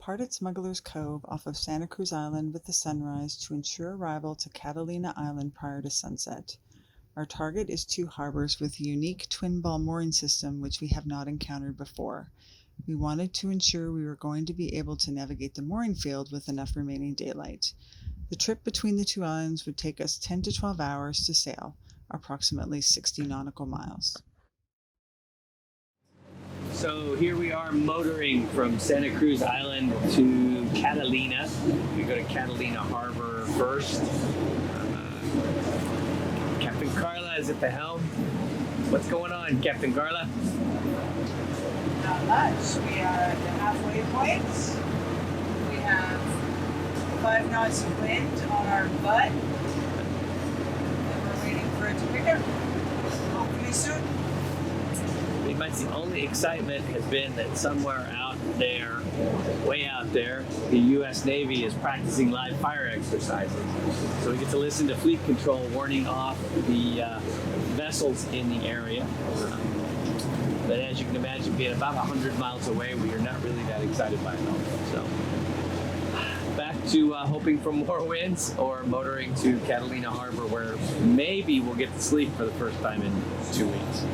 depart at Smuggler's Cove off of Santa Cruz Island with the sunrise to ensure arrival to Catalina Island prior to sunset. Our target is two harbors with a unique twin ball mooring system which we have not encountered before. We wanted to ensure we were going to be able to navigate the mooring field with enough remaining daylight. The trip between the two islands would take us 10 to 12 hours to sail, approximately 60 nautical miles. So here we are motoring from Santa Cruz Island to Catalina. We go to Catalina Harbor first. Captain Carla is at the helm. What's going on, Captain Carla? Not much. We are at the halfway point. We have 5 knots of wind on our butt. And we're waiting for it to pick up. Hopefully soon. Pretty much the only excitement has been that somewhere out there, way out there, the U.S. Navy is practicing live fire exercises. So we get to listen to fleet control warning off the vessels in the area. But as you can imagine, being about 100 miles away, we are not really that excited by it all. So back to hoping for more winds or motoring to Catalina Harbor, where maybe we'll get to sleep for the first time in 2 weeks.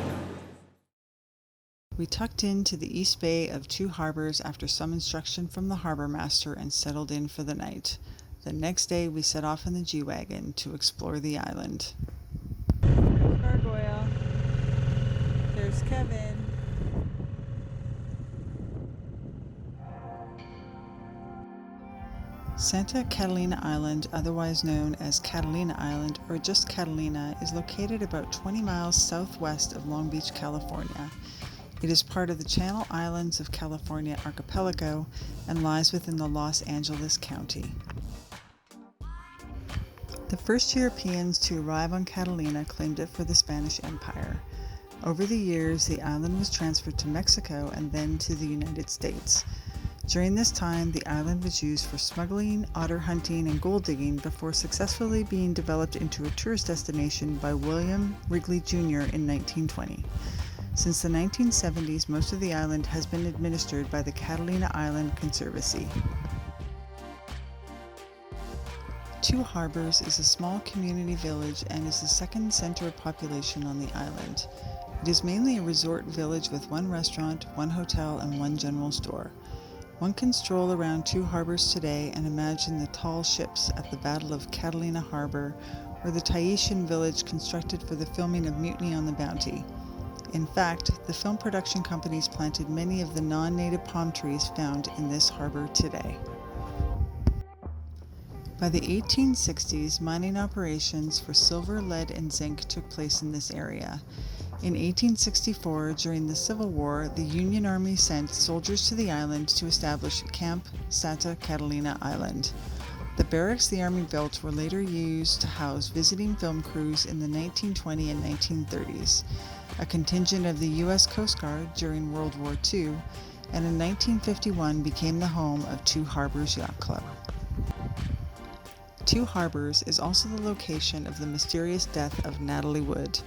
We tucked into the east bay of Two Harbors after some instruction from the harbor master and settled in for the night. The next day we set off in the G-Wagon to explore the island. Gargoyle. There's Kevin. Santa Catalina Island, otherwise known as Catalina Island or just Catalina, is located about 20 miles southwest of Long Beach, California. It is part of the Channel Islands of California archipelago and lies within the Los Angeles County. The first Europeans to arrive on Catalina claimed it for the Spanish Empire. Over the years, the island was transferred to Mexico and then to the United States. During this time, the island was used for smuggling, otter hunting, and gold digging before successfully being developed into a tourist destination by William Wrigley Jr. in 1920. Since the 1970s, most of the island has been administered by the Catalina Island Conservancy. Two Harbors is a small community village and is the second center of population on the island. It is mainly a resort village with one restaurant, one hotel, and one general store. One can stroll around Two Harbors today and imagine the tall ships at the Battle of Catalina Harbor or the Tahitian village constructed for the filming of Mutiny on the Bounty. In fact, the film production companies planted many of the non-native palm trees found in this harbor today. By the 1860s, mining operations for silver, lead, and zinc took place in this area. In 1864, during the Civil War, the Union Army sent soldiers to the island to establish Camp Santa Catalina Island. The barracks the Army built were later used to house visiting film crews in the 1920 and 1930s, a contingent of the U.S. Coast Guard during World War II, and in 1951 became the home of Two Harbors Yacht Club. Two Harbors is also the location of the mysterious death of Natalie Wood.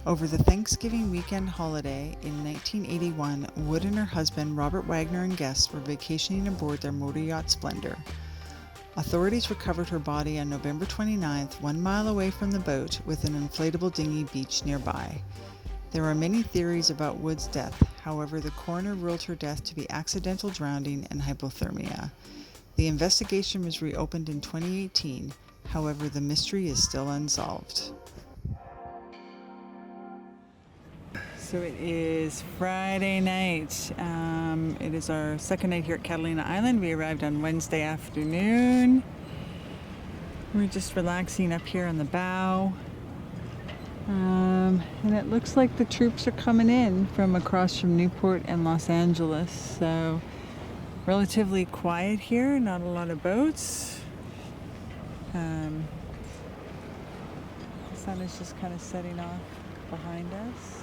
Over the Thanksgiving weekend holiday in 1981, Wood and her husband, Robert Wagner, and guests were vacationing aboard their motor yacht Splendor. Authorities recovered her body on November 29th, 1 mile away from the boat, with an inflatable dinghy beached nearby. There are many theories about Wood's death. However, the coroner ruled her death to be accidental drowning and hypothermia. The investigation was reopened in 2018. However, the mystery is still unsolved. So it is Friday night. It is our second night here at Catalina Island. We arrived on Wednesday afternoon. We're just relaxing up here on the bow. And it looks like the troops are coming in from across from Newport and Los Angeles. So relatively quiet here, not a lot of boats. The sun is just kind of setting off behind us.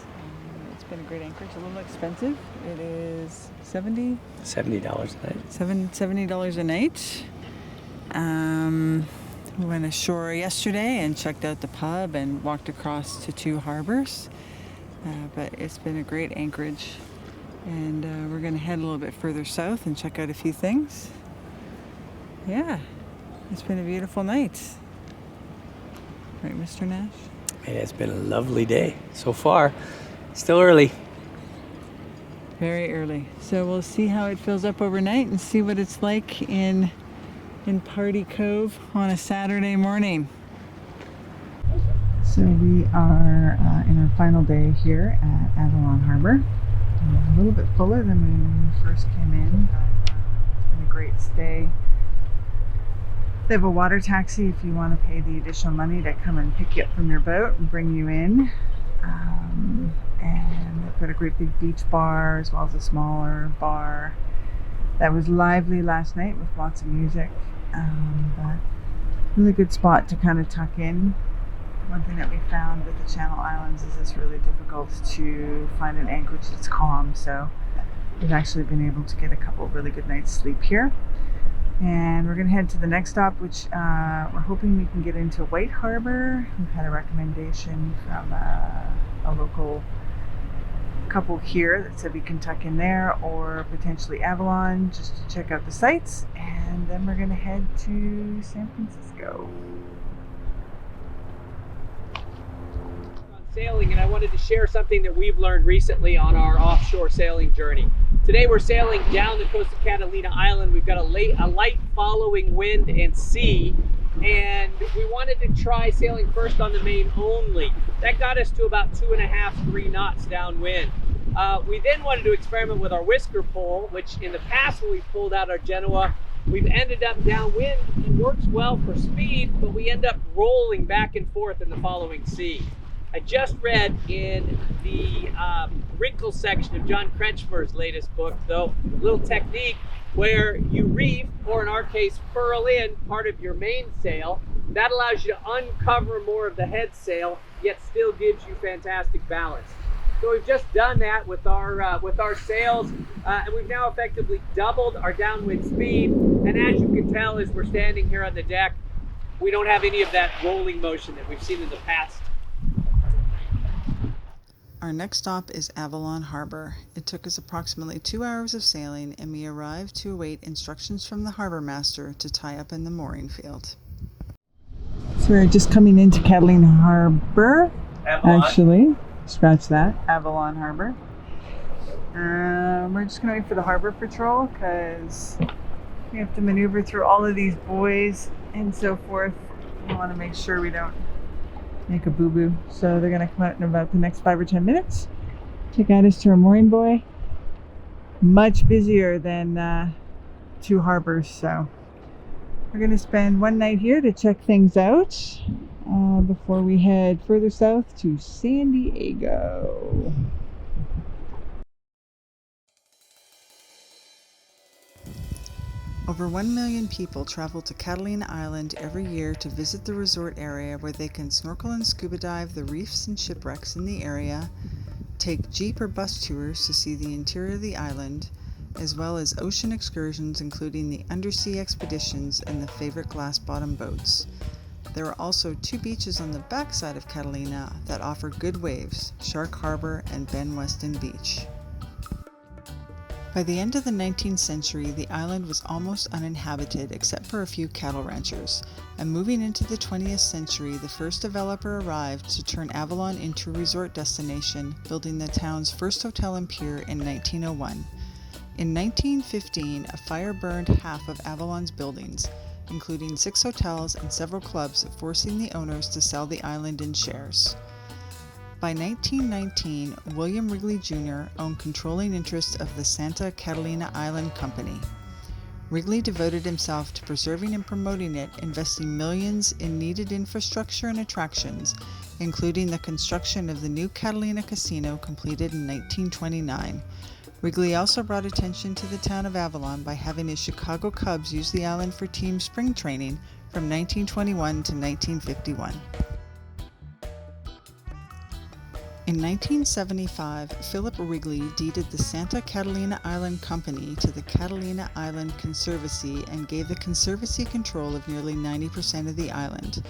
It's been a great anchorage, a little expensive. It is $70 $70 a night. $70 a night. We went ashore yesterday and checked out the pub and walked across to Two Harbors. But it's been a great anchorage. And we're going to head a little bit further south and check out a few things. Yeah, it's been a beautiful night. Right, Mr. Nash? It has been a lovely day so far. Still early. Very early. So we'll see how it fills up overnight and see what it's like in Party Cove on a Saturday morning. So we are in our final day here at Avalon Harbor. A little bit fuller than when we first came in, but it's been a great stay. They have a water taxi if you want to pay the additional money to come and pick you up from your boat and bring you in. And they've got a great big beach bar as well as a smaller bar that was lively last night with lots of music. But really good spot to kind of tuck in. One thing that we found with the Channel Islands is it's really difficult to find an anchorage that's calm, so we've actually been able to get a couple of really good nights sleep here. And we're going to head to the next stop, which we're hoping we can get into White Harbor. We've had a recommendation from a local couple here that said we can tuck in there, or potentially Avalon just to check out the sights. And then we're going to head to San Francisco. Sailing, and I wanted to share something that we've learned recently on our offshore sailing journey. Today we're sailing down the coast of Catalina Island. We've got a light following wind and sea, and we wanted to try sailing first on the main only. That got us to about 2.5, 3 knots downwind. We then wanted to experiment with our whisker pole, which in the past when we pulled out our Genoa, we've ended up downwind. It works well for speed, but we end up rolling back and forth in the following sea. I just read in the wrinkle section of John Kretschmer's latest book, though, a little technique where you reef, or in our case, furl in part of your mainsail. That allows you to uncover more of the head sail, yet still gives you fantastic balance. So we've just done that with our sails, and we've now effectively doubled our downwind speed. And as you can tell, as we're standing here on the deck, we don't have any of that rolling motion that we've seen in the past. Our next stop is Avalon Harbor. It took us approximately 2 hours of sailing, and we arrived to await instructions from the harbor master to tie up in the mooring field. So we're just coming into Catalina Harbor. Avalon. Actually, scratch that, Avalon Harbor. We're just going to wait for the harbor patrol because we have to maneuver through all of these buoys and so forth. We want to make sure we don't make a boo-boo. So they're going to come out in about the next 5 or 10 minutes to guide us to our mooring buoy. Much busier than 2 harbors, so we're going to spend one night here to check things out before we head further south to San Diego. Over 1 million people travel to Catalina Island every year to visit the resort area, where they can snorkel and scuba dive the reefs and shipwrecks in the area, take jeep or bus tours to see the interior of the island, as well as ocean excursions including the undersea expeditions and the favorite glass bottom boats. There are also 2 beaches on the backside of Catalina that offer good waves, Shark Harbor and Ben Weston Beach. By the end of the 19th century, the island was almost uninhabited except for a few cattle ranchers, and moving into the 20th century, the first developer arrived to turn Avalon into a resort destination, building the town's first hotel and pier in 1901. In 1915, a fire burned half of Avalon's buildings, including 6 hotels and several clubs, forcing the owners to sell the island in shares. By 1919, William Wrigley Jr. owned controlling interest of the Santa Catalina Island Company. Wrigley devoted himself to preserving and promoting it, investing millions in needed infrastructure and attractions, including the construction of the new Catalina Casino completed in 1929. Wrigley also brought attention to the town of Avalon by having his Chicago Cubs use the island for team spring training from 1921 to 1951. In 1975, Philip Wrigley deeded the Santa Catalina Island Company to the Catalina Island Conservancy and gave the Conservancy control of nearly 90% of the island.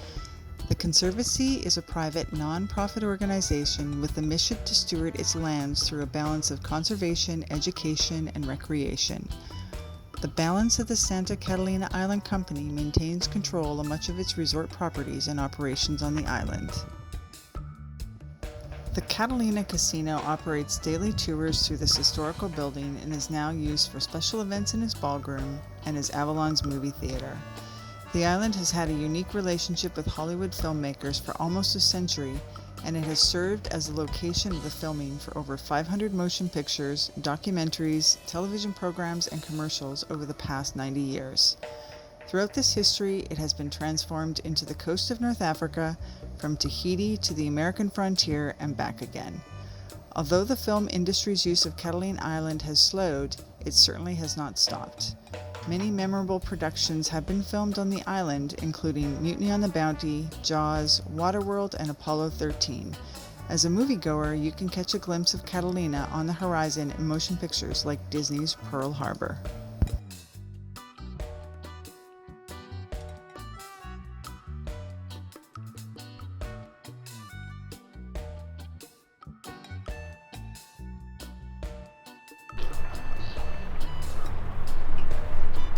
The Conservancy is a private, non-profit organization with the mission to steward its lands through a balance of conservation, education, and recreation. The balance of the Santa Catalina Island Company maintains control of much of its resort properties and operations on the island. The Catalina Casino operates daily tours through this historical building and is now used for special events in its ballroom and as Avalon's movie theater. The island has had a unique relationship with Hollywood filmmakers for almost a century, and it has served as the location of the filming for over 500 motion pictures, documentaries, television programs, and commercials over the past 90 years. Throughout this history, it has been transformed into the coast of North Africa, from Tahiti to the American frontier and back again. Although the film industry's use of Catalina Island has slowed, it certainly has not stopped. Many memorable productions have been filmed on the island, including Mutiny on the Bounty, Jaws, Waterworld, and Apollo 13. As a moviegoer, you can catch a glimpse of Catalina on the horizon in motion pictures like Disney's Pearl Harbor.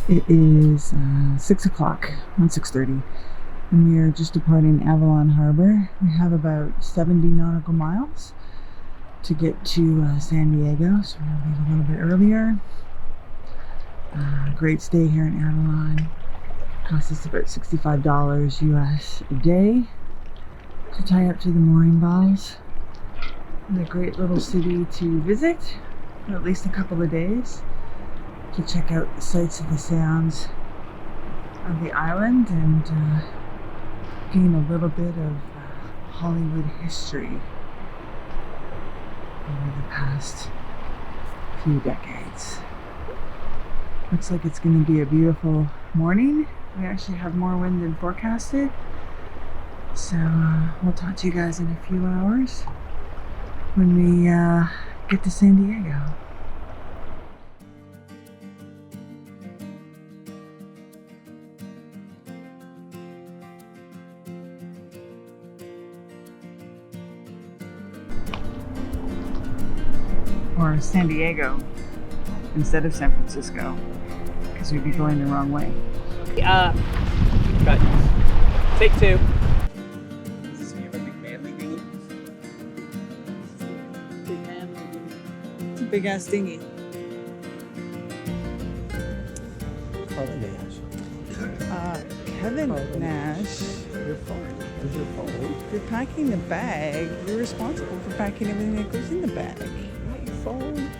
It is 6 o'clock, on 6:30, and we are just departing Avalon Harbor. We have about 70 nautical miles to get to San Diego, so we're going to leave a little bit earlier. Great stay here in Avalon. Cost us about $65 US a day to tie up to the mooring balls. And a great little city to visit for at least a couple of days, to check out the sights and the sounds of the island and gain a little bit of Hollywood history over the past few decades. Looks like it's going to be a beautiful morning. We actually have more wind than forecasted, so we'll talk to you guys in a few hours when we get to San Diego. Or San Diego instead of San Francisco, because we'd be going the wrong way. Cut. Take two. Is this me, a big manly dinghy? Big manly dinghy. It's a big ass dinghy. Kevin Nash, Your phone. Where's your phone? you're packing the bag. You're responsible for packing everything that goes in the bag. Not your phone.